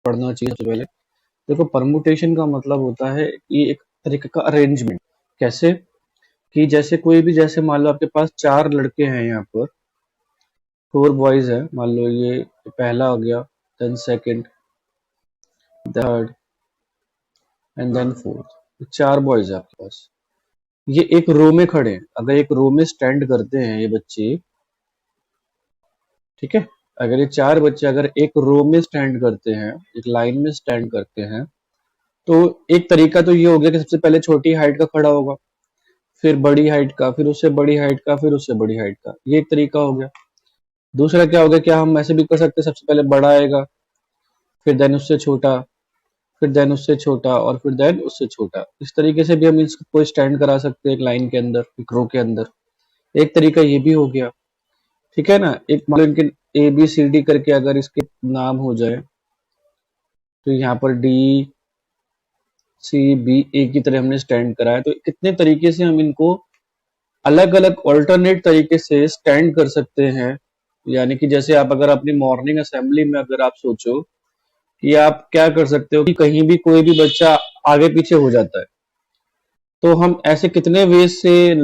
पढ़ना चाहिए सबसे पहले। देखो, परमुटेशन का मतलब होता है कि एक तरीके का अरेंजमेंट। कैसे? कि जैसे कोई भी, जैसे मान लो आपके पास 4 लड़के हैं, यहाँ पर 4 बॉयज है, मान लो ये पहला हो गया, then second, third and then fourth. 4 boys है आपके पास, ये एक रो में खड़े हैं। अगर एक रो में स्टैंड करते हैं ये बच्चे, ठीक है, अगर ये 4 बच्चे अगर एक रो में स्टैंड करते हैं, एक लाइन में स्टैंड करते हैं, तो एक तरीका तो ये हो गया कि सबसे पहले छोटी हाइट का खड़ा होगा, फिर बड़ी हाइट का, फिर उससे बड़ी हाइट का, फिर उससे बड़ी हाइट का। ये एक तरीका हो गया। दूसरा क्या हो गया, क्या हम ऐसे भी कर सकते हैं, सबसे पहले बड़ा आएगा, फिर देन उससे छोटा, फिर देन उससे छोटा, और फिर देन उससे छोटा। इस तरीके से भी हम इसको स्टैंड करा सकते हैं एक लाइन के अंदर, एक रो के अंदर। एक तरीका ये भी हो गया, ठीक है ना। एक मान लो इनके ए बी सी डी करके अगर इसके नाम हो जाए, तो यहाँ पर डी सी बी ए की तरह हमने स्टैंड करा है। तो कितने तरीके से हम इनको अलग अलग ऑल्टरनेट तरीके से स्टैंड कर सकते हैं। यानी कि जैसे आप अगर अपनी मॉर्निंग असेंबली में अगर आप सोचो कि आप क्या कर सकते हो कि कहीं भी कोई भी बच्चा आगे पीछे हो जाता है, तो हम ऐसे कितने वे से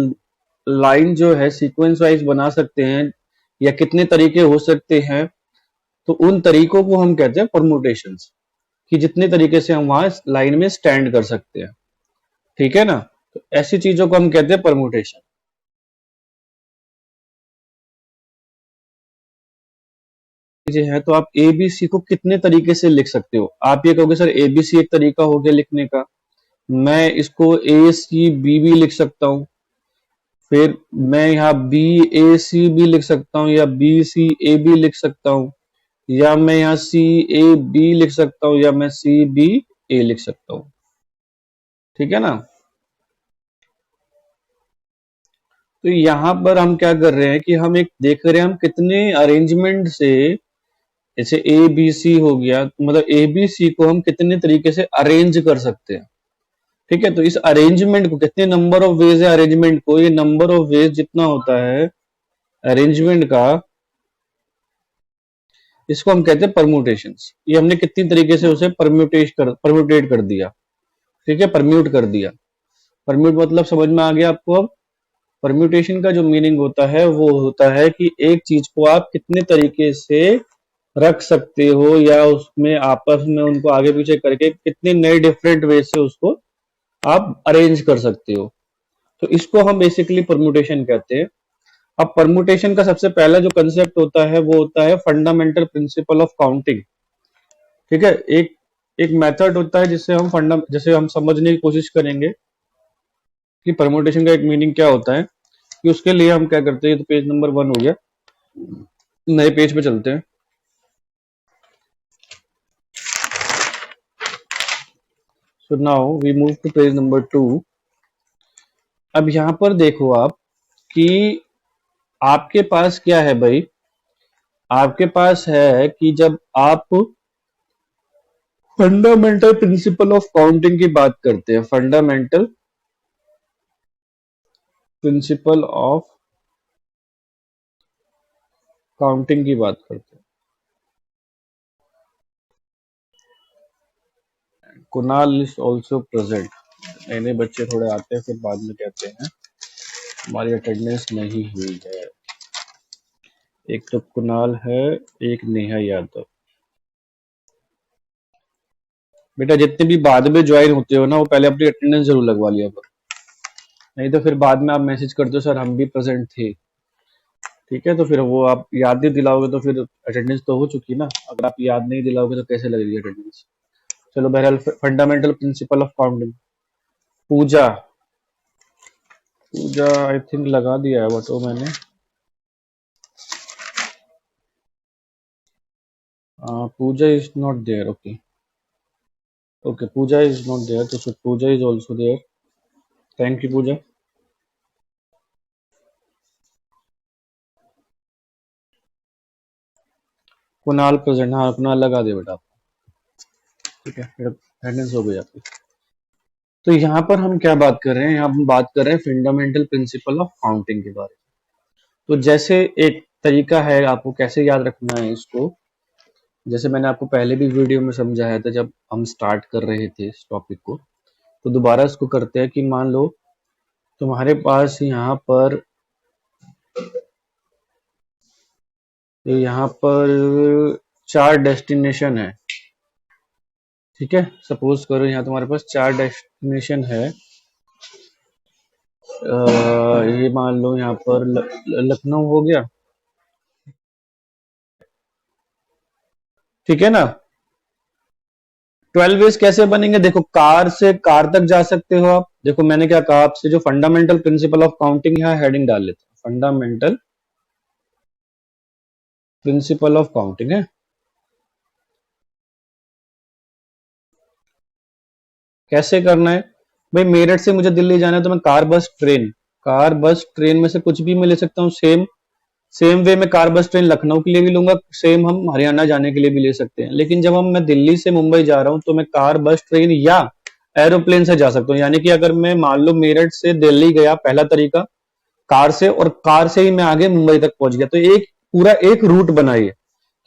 लाइन जो है सीक्वेंस वाइज बना सकते हैं, या कितने तरीके हो सकते हैं। तो उन तरीकों को हम कहते हैं परमुटेशंस, कि जितने तरीके से हम वहां लाइन में स्टैंड कर सकते हैं, ठीक है ना। तो ऐसी चीजों को हम कहते हैं परमुटेशन। चीजें हैं, तो आप ए बी सी को कितने तरीके से लिख सकते हो। आप ये कहोगे सर ए बी सी एक तरीका हो गया लिखने का, मैं इसको ए सी बी भी लिख सकता हूँ, फिर मैं यहाँ बी ए सी भी लिख सकता हूँ, या बी सी ए भी लिख सकता हूँ, या मैं यहाँ सी ए बी लिख सकता हूँ, या मैं सी बी ए लिख सकता हूँ, ठीक है ना। तो यहाँ पर हम क्या कर रहे हैं कि हम एक देख रहे हैं हम कितने अरेंजमेंट से, जैसे ए बी सी हो गया, मतलब ए बी सी को हम कितने तरीके से अरेंज कर सकते हैं, ठीक है। तो इस अरेंजमेंट को कितने नंबर ऑफ वेज है अरेंजमेंट को, ये नंबर ऑफ वेज जितना होता है अरेंजमेंट का, इसको हम कहते हैं परम्यूटेशंस। ये हमने कितनी तरीके से उसे परम्यूटेट कर दिया, ठीक है, परम्यूट कर दिया। परम्यूट मतलब समझ में आ गया आपको अब। परम्यूटेशन का जो मीनिंग होता है वो होता है कि एक चीज को आप कितने तरीके से रख सकते हो, या उसमें आपस में उनको आगे पीछे करके कितने नए डिफरेंट वे से उसको आप अरेंज कर सकते हो। तो इसको हम बेसिकली परम्यूटेशन कहते हैं। अब परम्यूटेशन का सबसे पहला जो कंसेप्ट होता है वो होता है फंडामेंटल प्रिंसिपल ऑफ काउंटिंग, ठीक है। एक एक मेथड होता है जिसे हम समझने की कोशिश करेंगे कि परम्यूटेशन का एक मीनिंग क्या होता है। कि उसके लिए हम क्या करते हैं, तो पेज नंबर 1 हो गया, नए पेज पे चलते हैं। So now we move to page number 2। अब यहां पर देखो आप कि आपके पास क्या है भाई, आपके पास है कि जब आप फंडामेंटल प्रिंसिपल ऑफ काउंटिंग की बात करते हैं, फंडामेंटल प्रिंसिपल ऑफ काउंटिंग की बात करते हैं। Kunal is also present. नए नए बच्चे थोड़े आते हैं, फिर बाद में कहते हैं हमारी अटेंडेंस नहीं हुई है। एक तो कुणाल है, एक नेहा यादव। बेटा जितने भी बाद में ज्वाइन होते हो ना, वो पहले अपनी अटेंडेंस जरूर लगवा लिया करो, नहीं तो फिर बाद में आप मैसेज करते हो सर हम भी प्रेजेंट थे, ठीक है। तो फिर वो आप याद नहीं दिलाओगे तो फिर अटेंडेंस तो हो चुकी ना। अगर आप याद नहीं दिलाओगे तो कैसे लगेगी अटेंडेंस। चलो बहरहाल, fundamental principle of counting. Pooja, Pooja I think लगा दिया है बट वो मैंने Pooja is not there. Okay okay, Pooja is not there, तो Pooja is also there. Thank you Pooja. Kunal present, हाँ कुणाल लगा दे बेटा, ठीक है, फिर अटेंडेंस हो गई आपकी। तो यहाँ पर हम क्या बात कर रहे हैं, यहाँ हम बात कर रहे हैं फंडामेंटल प्रिंसिपल ऑफ काउंटिंग के बारे में। तो जैसे एक तरीका है आपको कैसे याद रखना है इसको, जैसे मैंने आपको पहले भी वीडियो में समझाया था जब हम स्टार्ट कर रहे थे इस टॉपिक को, तो दोबारा इसको करते हैं कि मान लो तुम्हारे पास यहाँ पर 4 डेस्टिनेशन है। ठीक है, सपोज करो यहाँ तुम्हारे पास 4 डेस्टिनेशन है। ये मान लो यहाँ पर लखनऊ हो गया। ठीक है ना। 12 वेज कैसे बनेंगे? देखो, कार से कार तक जा सकते हो आप। देखो मैंने क्या कहा आपसे, जो फंडामेंटल प्रिंसिपल ऑफ काउंटिंग, यहाँ हेडिंग डाल लेते हैं, फंडामेंटल प्रिंसिपल ऑफ काउंटिंग है। कैसे करना है भाई? मेरठ से मुझे दिल्ली जाना है तो मैं कार बस ट्रेन में से कुछ भी मैं ले सकता हूँ। सेम सेम वे में कार बस ट्रेन लखनऊ के लिए भी लूंगा, सेम हम हरियाणा जाने के लिए भी ले सकते हैं। लेकिन जब मैं दिल्ली से मुंबई जा रहा हूं तो मैं कार बस ट्रेन या एरोप्लेन से जा सकता हूँ। यानी कि अगर मैं मान लो मेरठ से दिल्ली गया, पहला तरीका कार से, और कार से ही मैं आगे मुंबई तक पहुंच गया, तो एक पूरा एक रूट बनाइए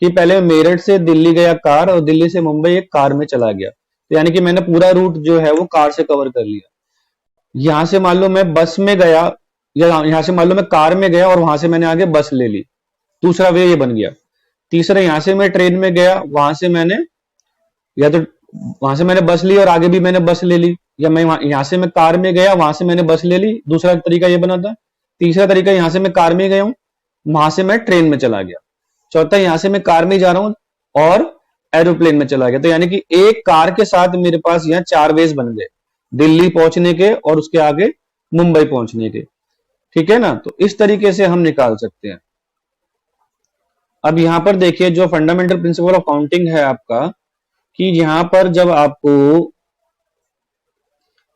कि पहले मेरठ से दिल्ली गया कार, और दिल्ली से मुंबई एक कार में चला गया। तो यानी कि मैंने पूरा रूट जो है वो कार से कवर कर लिया। यहां से मान लो मैं बस में गया, या यहां से मान लो मैं कार में गया और वहां से मैंने आगे बस ले ली, दूसरा वे ये बन गया। तीसरा, यहां से मैं ट्रेन में गया, वहां से मैंने या तो वहां से मैंने बस ली और आगे भी मैंने बस ले ली, या मैं यहां से मैं कार में गया, वहां से मैंने बस ले ली, दूसरा तरीका ये बना था। तीसरा तरीका, यहां से मैं कार में गया हूं, वहां से मैं ट्रेन में चला गया। चौथा, यहां से मैं कार में जा रहा हूं और एरोप्लेन में चला गया। तो यानी कि एक कार के साथ मेरे पास यहाँ 4 वेज बन गए, दिल्ली पहुंचने के और उसके आगे मुंबई पहुंचने के। ठीक है ना। तो इस तरीके से हम निकाल सकते हैं। अब यहां पर देखिए, जो फंडामेंटल प्रिंसिपल ऑफ काउंटिंग है आपका, कि यहां पर जब आपको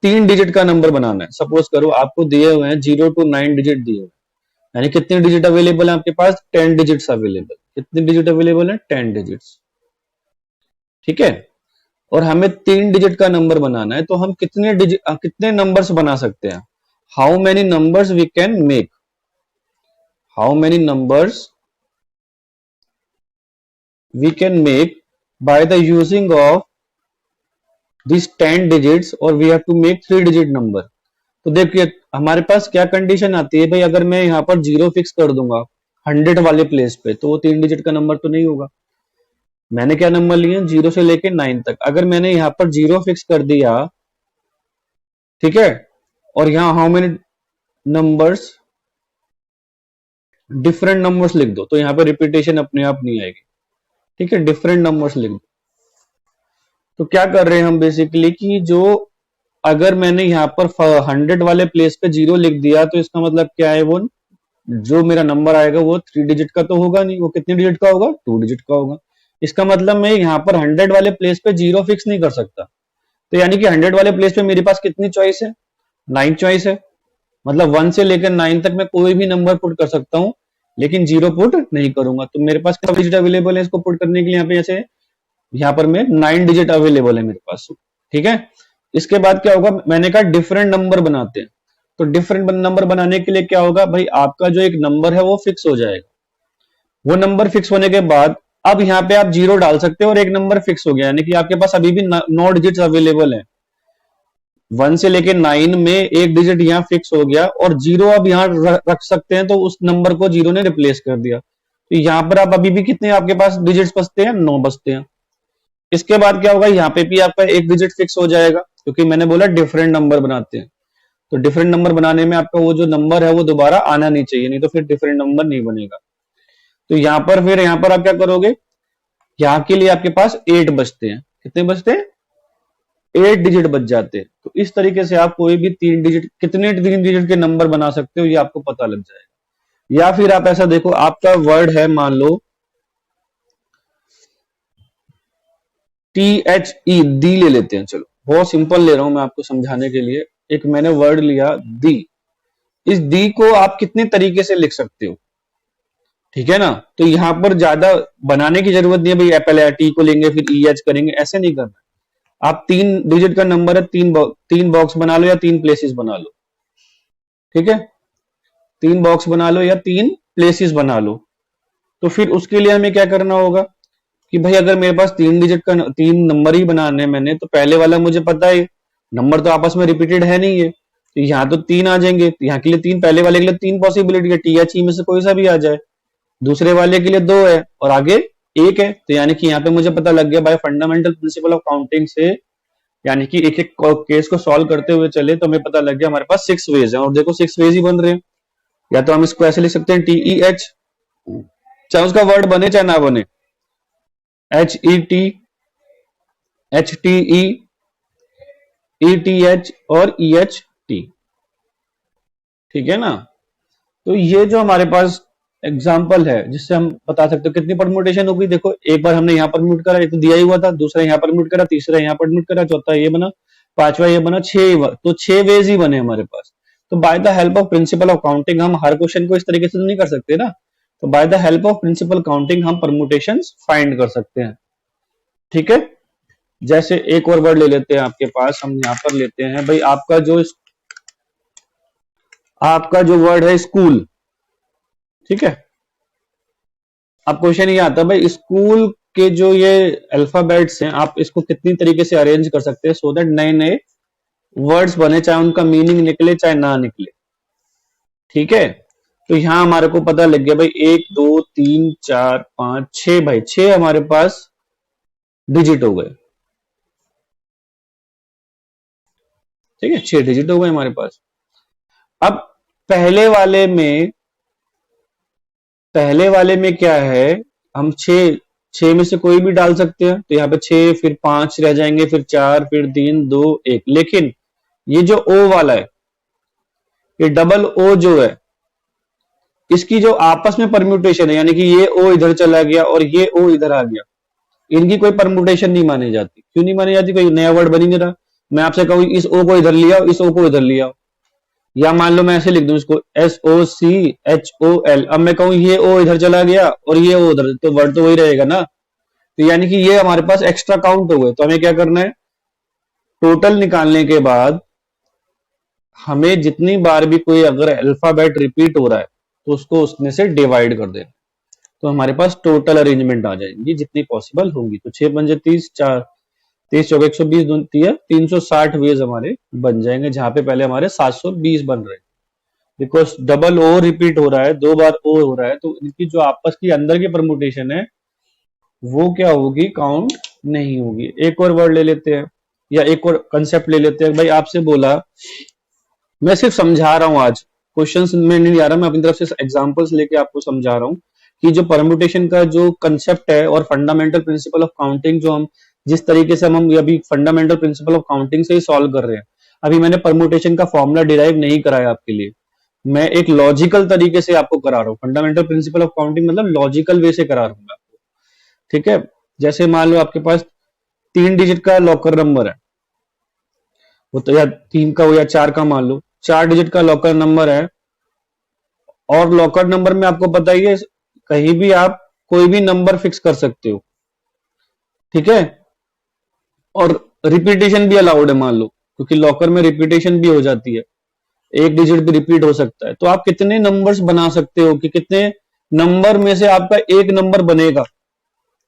3 डिजिट का नंबर बनाना है, सपोज करो आपको दिए हुए हैं 0 to 9 डिजिट दिए हुए हैं, यानी कितने डिजिट अवेलेबल है आपके पास? 10 डिजिट्स अवेलेबल। कितने डिजिट अवेलेबल है? 10 डिजिट्स। ठीक है। और हमें 3 डिजिट का नंबर बनाना है, तो हम कितने नंबर्स बना सकते हैं? How many numbers we can make? How many numbers we can make by the using of these 10 digits, or we have to make 3 digit number। तो देखिए हमारे पास क्या कंडीशन आती है भाई, अगर मैं यहाँ पर 0 फिक्स कर दूंगा 100 वाले प्लेस पे, तो वो 3 डिजिट का नंबर तो नहीं होगा। मैंने क्या नंबर लिए? 0 से लेके 9 तक। अगर मैंने यहाँ पर 0 फिक्स कर दिया, ठीक है, और यहाँ how many numbers, different numbers लिख दो, तो यहाँ पे रिपीटेशन अपने आप नहीं आएगी। ठीक है, डिफरेंट नंबर्स लिख दो। तो क्या कर रहे हैं हम बेसिकली, कि जो अगर मैंने यहाँ पर 100 वाले प्लेस पे 0 लिख दिया, तो इसका मतलब क्या है, वो जो मेरा नंबर आएगा वो 3 डिजिट का तो होगा नहीं, वो कितने डिजिट का होगा? 2 डिजिट का होगा। इसका मतलब मैं यहाँ पर 100 वाले प्लेस पे 0 फिक्स नहीं कर सकता। तो यानी कि 100 वाले प्लेस पे मेरे पास कितनी चॉइस है? 9 चॉइस है। मतलब 1 से लेकर 9 तक मैं कोई भी नंबर पुट कर सकता हूँ, लेकिन 0 पुट नहीं करूंगा। तो मेरे पास कितना डिजिट अवेलेबल है इसको पुट करने के लिए? यहाँ पे जैसे यहाँ पर मैं 9 डिजिट अवेलेबल है मेरे पास। ठीक है। इसके बाद क्या होगा, मैंने कहा डिफरेंट नंबर बनाते हैं। तो डिफरेंट नंबर बनाने के लिए क्या होगा भाई, आपका जो एक नंबर है वो फिक्स हो जाएगा। वो नंबर फिक्स होने के बाद अब यहाँ पे आप 0 डाल सकते हो और एक नंबर फिक्स हो गया, यानी कि आपके पास अभी भी 9 डिजिट अवेलेबल है। 1 से लेके 9 में एक डिजिट यहाँ फिक्स हो गया, और 0 अब यहाँ रख सकते हैं, तो उस नंबर को 0 ने रिप्लेस कर दिया। तो यहाँ पर आप अभी भी कितने आपके पास डिजिट्स बचते हैं? 9 बचते हैं। इसके बाद क्या होगा, यहाँ पे भी आपका एक डिजिट फिक्स हो जाएगा, क्योंकि मैंने बोला डिफरेंट नंबर बनाते हैं। तो डिफरेंट नंबर बनाने में आपका वो जो नंबर है वो दोबारा आना नहीं चाहिए, नहीं तो फिर डिफरेंट नंबर नहीं बनेगा। तो यहाँ पर आप क्या करोगे, यहाँ के लिए आपके पास 8 बचते हैं। कितने बचते हैं? 8 डिजिट बच जाते हैं। तो इस तरीके से आप कोई भी 3 डिजिट, कितने 3 डिजिट के नंबर बना सकते हो ये आपको पता लग जाएगा। या फिर आप ऐसा देखो, आपका वर्ड है मान लो THE, दी ले लेते हैं। चलो बहुत सिंपल ले रहा हूं मैं आपको समझाने के लिए। एक मैंने वर्ड लिया दी। इस दी को आप कितने तरीके से लिख सकते हो? ठीक है ना। तो यहां पर ज्यादा बनाने की जरूरत नहीं है भाई, पहले टी को लेंगे फिर EH करेंगे, ऐसे नहीं करना। आप 3 डिजिट का नंबर है, तीन बॉक्स बना लो या 3 प्लेसेस बना लो। ठीक है, 3 बॉक्स बना लो या 3 प्लेसेस बना लो। तो फिर उसके लिए हमें क्या करना होगा कि भाई अगर मेरे पास 3 डिजिट का 3 नंबर ही बनाने हैं मैंने, तो पहले वाला मुझे पता है नंबर तो आपस में रिपीटेड है नहीं है, तो यहाँ तो 3 आ जाएंगे, तो यहाँ के लिए 3, पहले वाले के लिए 3 पॉसिबिलिटी है, टी या ची में से कोई सा भी आ जाए। दूसरे वाले के लिए 2 है और आगे 1 है, तो यानी कि यहाँ पे मुझे पता लग गया bye fundamental principle of counting से, यानी कि एक एक केस को सॉल्व करते हुए चले तो हमें पता लग गया हमारे पास 6 वेज है, और देखो 6 वेज ही बन रहे हैं। या तो हम इसको ऐसे लिख सकते हैं TEH, चाहे उसका वर्ड बने चाहे ना बने, HET, HTE, ETH और EHT, ठीक है ना। तो ये जो हमारे पास एग्जाम्पल है जिससे हम बता सकते हो कितनी परम्यूटेशन होगी। देखो एक बार हमने यहाँ परम्यूट करा, एक तो दिया ही हुआ था, दूसरा यहाँ परम्यूट करा, तीसरा यहाँ परम्यूट करा, चौथा ये बना, पांचवा ये बना, 6, तो 6 वेज ही बने हमारे पास। तो by the help of principal of counting, हम हर क्वेश्चन को इस तरीके से तो नहीं कर सकते ना, तो by the help of principle counting हम परम्यूटेशन फाइंड कर सकते हैं, ठीक है। जैसे एक और वर्ड ले लेते हैं आपके पास, हम यहाँ पर लेते हैं भाई आपका जो वर्ड है स्कूल, ठीक है। अब क्वेश्चन ये आता है भाई स्कूल के जो ये अल्फाबेट्स हैं आप इसको कितनी तरीके से अरेंज कर सकते हैं सो दैट नए नए वर्ड्स बने, चाहे उनका मीनिंग निकले चाहे ना निकले, ठीक है। तो यहां हमारे को पता लग गया भाई 1 2 3 4 5 6, भाई 6 हमारे पास डिजिट हो गए, ठीक है, 6 डिजिट हो गए हमारे पास। अब पहले वाले में क्या है, हम 6 में से कोई भी डाल सकते हैं, तो यहाँ पे 6, फिर 5 रह जाएंगे, फिर 4, फिर 3 2 1, लेकिन ये जो ओ वाला है, ये डबल ओ जो है, इसकी जो आपस में परम्यूटेशन है, यानी कि ये ओ इधर चला गया और ये ओ इधर आ गया, इनकी कोई परम्यूटेशन नहीं मानी जाती। क्यों नहीं मानी जाती, कोई नया वर्ड बन ही नहीं रहा। मैं आपसे कहूं इस ओ को इधर लिया, इस ओ को इधर लिया, या मान लो मैं ऐसे लिख दूं इसको SOCHOL, अब मैं कहूं ये ओ इधर चला गया और ये ओ उधर, तो वर्ड तो वही रहेगा ना। तो यानी कि ये हमारे पास एक्स्ट्रा काउंट हो गए। तो हमें क्या करना है, टोटल निकालने के बाद हमें जितनी बार भी कोई अगर अल्फाबेट रिपीट हो रहा है तो उसको उसमें से डिवाइड कर देना, तो हमारे पास टोटल अरेंजमेंट आ जाएंगी जितनी पॉसिबल होंगी। तो 6 पंजे 30, 4 30 चौके 120, 360 वेज हमारे बन जाएंगे, जहां पे पहले हमारे 720 बन रहे हैं। बिकॉज डबल ओ रिपीट हो रहा है, 2 बार ओ हो रहा है, तो इनकी जो आपस की अंदर की परमुटेशन है वो क्या होगी, काउंट नहीं होगी। एक और वर्ड ले लेते हैं या एक और कंसेप्ट ले लेते हैं। भाई आपसे बोला, मैं सिर्फ समझा रहा हूं, आज क्वेश्चंस में नहीं आ रहा, मैं अपनी तरफ से एग्जांपल्स लेके आपको समझा रहा हूं कि जो परम्यूटेशन का जो कंसेप्ट है और फंडामेंटल प्रिंसिपल ऑफ काउंटिंग जो हम जिस तरीके से हम अभी फंडामेंटल प्रिंसिपल ऑफ काउंटिंग से ही सॉल्व कर रहे हैं, अभी मैंने परम्यूटेशन का फॉर्मूला डिराइव नहीं कराया आपके लिए, मैं एक लॉजिकल तरीके से आपको करा रहा हूँ। फंडामेंटल प्रिंसिपल ऑफ काउंटिंग मतलब लॉजिकल वे से करा रहा हूँ मैं आपको, ठीक है। जैसे मान लो आपके पास 3 डिजिट का लॉकर नंबर है, वो तो या 3 का हो या 4 का, मान लो 4 डिजिट का लॉकर नंबर है, और लॉकर नंबर में आपको पता ही है कहीं भी आप कोई भी नंबर फिक्स कर सकते हो, ठीक है। और रिपीटेशन भी अलाउड है, मान लो, क्योंकि लॉकर में रिपीटेशन भी हो जाती है, एक डिजिट भी रिपीट हो सकता है। तो आप कितने नंबर्स बना सकते हो कि कितने नंबर में से आपका एक नंबर बनेगा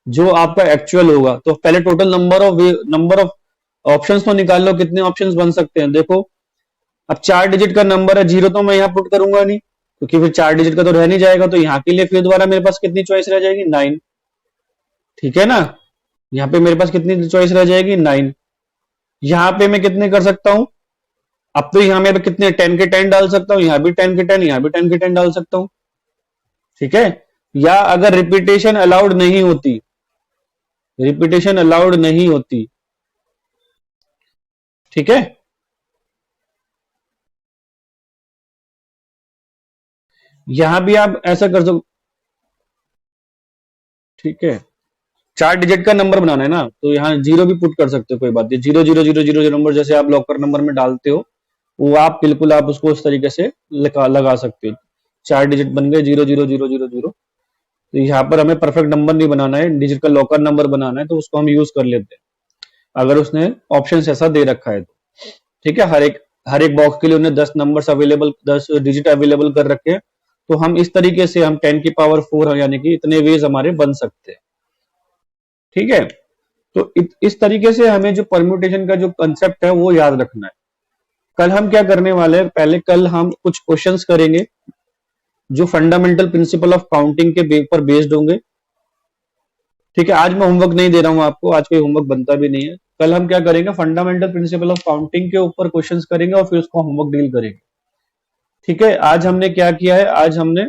जो आपका एक्चुअल होगा। तो पहले टोटल नंबर ऑफ ऑप्शंस तो निकाल लो, कितने ऑप्शंस बन सकते हैं। देखो अब 4 डिजिट का नंबर है, 0 तो मैं यहाँ पुट करूंगा नहीं क्योंकि फिर 4 डिजिट का तो रह नहीं जाएगा, तो यहाँ के लिए फिर दोबारा मेरे पास कितनी चॉइस रह जाएगी, 9, ठीक है ना। यहाँ पे मेरे पास कितनी चॉइस रह जाएगी, 9। यहाँ पे मैं कितने कर सकता हूं, अब तो यहाँ में कितने 10 के 10 डाल सकता हूँ, यहाँ भी 10 के 10, यहाँ भी 10 के 10 डाल सकता हूँ, ठीक है। या अगर रिपीटेशन अलाउड नहीं होती, ठीक है, यहां भी आप ऐसा कर सकते, ठीक है। 4 डिजिट का नंबर बनाना है ना, तो यहाँ 0 भी पुट कर सकते हो, कोई बात नहीं। 0 0 0 0 नंबर जैसे आप लॉकर नंबर में डालते हो, वो आप बिल्कुल आप उसको उस तरीके से लगा सकते हो। 4 डिजिट बन गए, 0 0 0 0 0। तो यहाँ पर हमें परफेक्ट नंबर नहीं बनाना है, डिजिट का लॉकर नंबर बनाना है, तो उसको हम यूज कर लेते हैं अगर उसने ऑप्शन ऐसा दे रखा है तो, ठीक है। हर एक बॉक्स के लिए उन्हें 10 नंबर्स अवेलेबल, 10 डिजिट अवेलेबल कर रखे हैं। तो हम इस तरीके से हम 10 की पावर 4 यानी कि इतने वेज हमारे बन सकते हैं। ठीक है। तो इस तरीके से हमें जो परम्यूटेशन का जो कंसेप्ट है वो याद रखना है। कल हम क्या करने वाले हैं, पहले कल हम कुछ क्वेश्चंस करेंगे जो फंडामेंटल प्रिंसिपल ऑफ काउंटिंग के पर बेस्ड होंगे। ठीक है, आज मैं होमवर्क नहीं दे रहा हूं आपको, आज कोई होमवर्क बनता भी नहीं है। कल हम क्या करेंगे, फंडामेंटल प्रिंसिपल ऑफ काउंटिंग के ऊपर क्वेश्चंस करेंगे और फिर उसको होमवर्क डील करेंगे। ठीक है, आज हमने क्या किया है, आज हमने